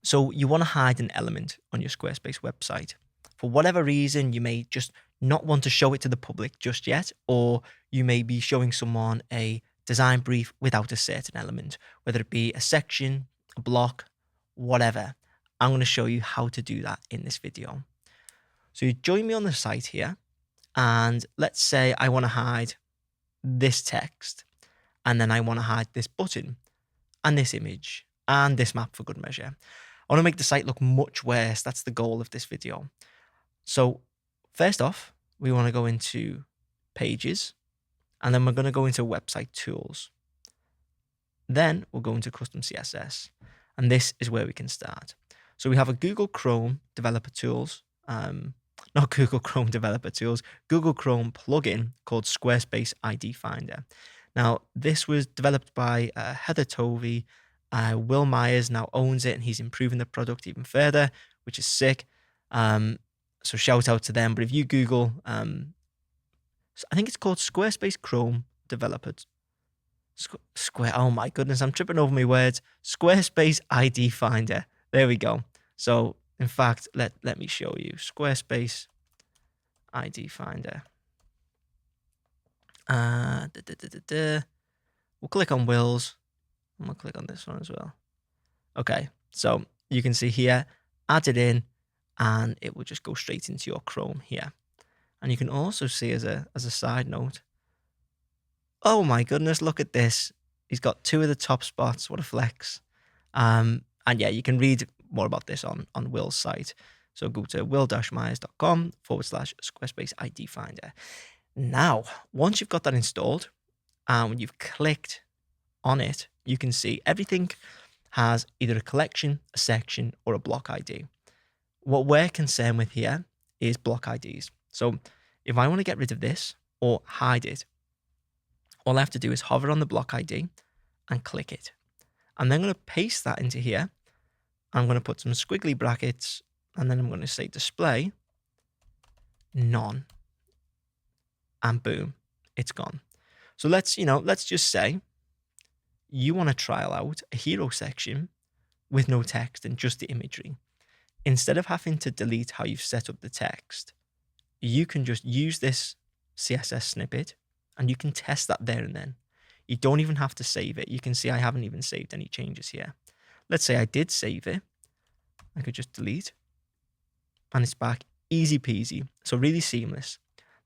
So you want to hide an element on your Squarespace website. For whatever reason, you may just not want to show it to the public just yet, or you may be showing someone a design brief without a certain element, whether it be a section, a block, whatever. I'm going to show you how to do that in this video. So you join me on the site here, and let's say I want to hide this text, and then I want to hide this button, and this image, and this map for good measure. I want to make the site look much worse. That's the goal of this video. So first off, we want to go into Pages, and then we're going to go into Website Tools. Then we'll go into Custom CSS, and this is where we can start. So we have a Google Chrome Developer Tools, not Google Chrome Developer Tools, Google Chrome plugin called Squarespace ID Finder. Now, this was developed by Heather Tovey. Will Myers now owns it, and he's improving the product even further, which is sick. So shout out to them. But if you Google, I think it's called Squarespace Chrome Developer. Oh my goodness, I'm tripping over my words. Squarespace ID Finder. There we go. So in fact, let me show you Squarespace ID Finder. We'll click on Will's. I'm going to click on this one as well. Okay, so you can see here, add it in, and it will just go straight into your Chrome here. And you can also see as a side note, oh my goodness, look at this. He's got 2 of the top spots. What a flex. And yeah, you can read more about this on Will's site. So go to will-myers.com/Squarespace ID Finder. Now, once you've got that installed, and when you've clicked on it, you can see everything has either a collection, a section, or a block ID. What we're concerned with here is block IDs. So if I want to get rid of this or hide it, all I have to do is hover on the block ID and click it. And then I'm going to paste that into here. I'm going to put some squiggly brackets, and then I'm going to say display none. And boom, it's gone. So let's just say you want to trial out a hero section with no text and just the imagery. Instead of having to delete how you've set up the text, you can just use this CSS snippet and you can test that there and then. You don't even have to save it. You can see I haven't even saved any changes here. Let's say I did save it. I could just delete and it's back, easy peasy. So really seamless.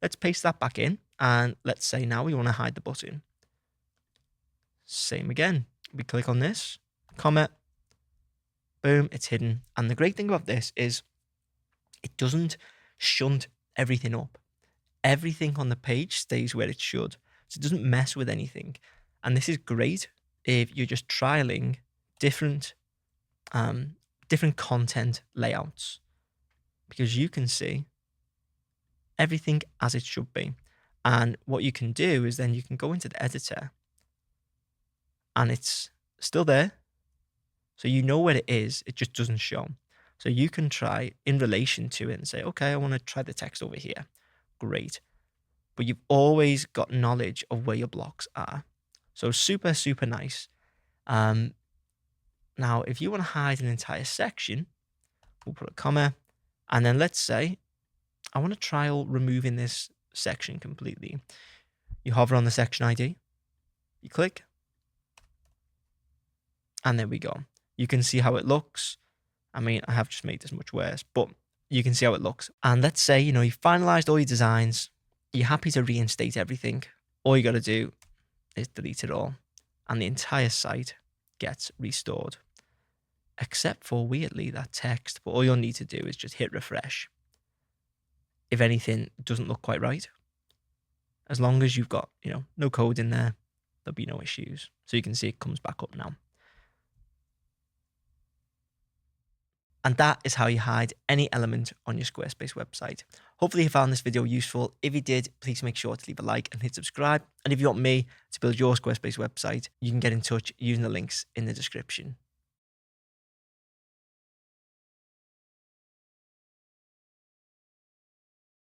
Let's paste that back in, and let's say now we want to hide the button. Same again. We click on this, comment, boom, it's hidden. And the great thing about this is it doesn't shunt everything up. Everything on the page stays where it should. So it doesn't mess with anything. And this is great if you're just trialing different content layouts, because you can see everything as it should be. And what you can do is then you can go into the editor and it's still there. So you know where it is, it just doesn't show. So you can try in relation to it and say, okay, I want to try the text over here. Great. But you've always got knowledge of where your blocks are. So super, super nice. Now, if you want to hide an entire section, we'll put a comma. And then let's say I want to trial removing this section completely. You hover on the section ID, you click, and there we go. You can see how it looks. I mean, I have just made this much worse, but you can see how it looks. And let's say, you've finalized all your designs, you're happy to reinstate everything. All you got to do is delete it all, and the entire site gets restored, except for weirdly that text. But all you'll need to do is just hit refresh. If anything doesn't look quite right, as long as you've got, no code in there, there'll be no issues. So you can see it comes back up now. And that is how you hide any element on your Squarespace website. Hopefully you found this video useful. If you did, please make sure to leave a like and hit subscribe. And if you want me to build your Squarespace website, you can get in touch using the links in the description.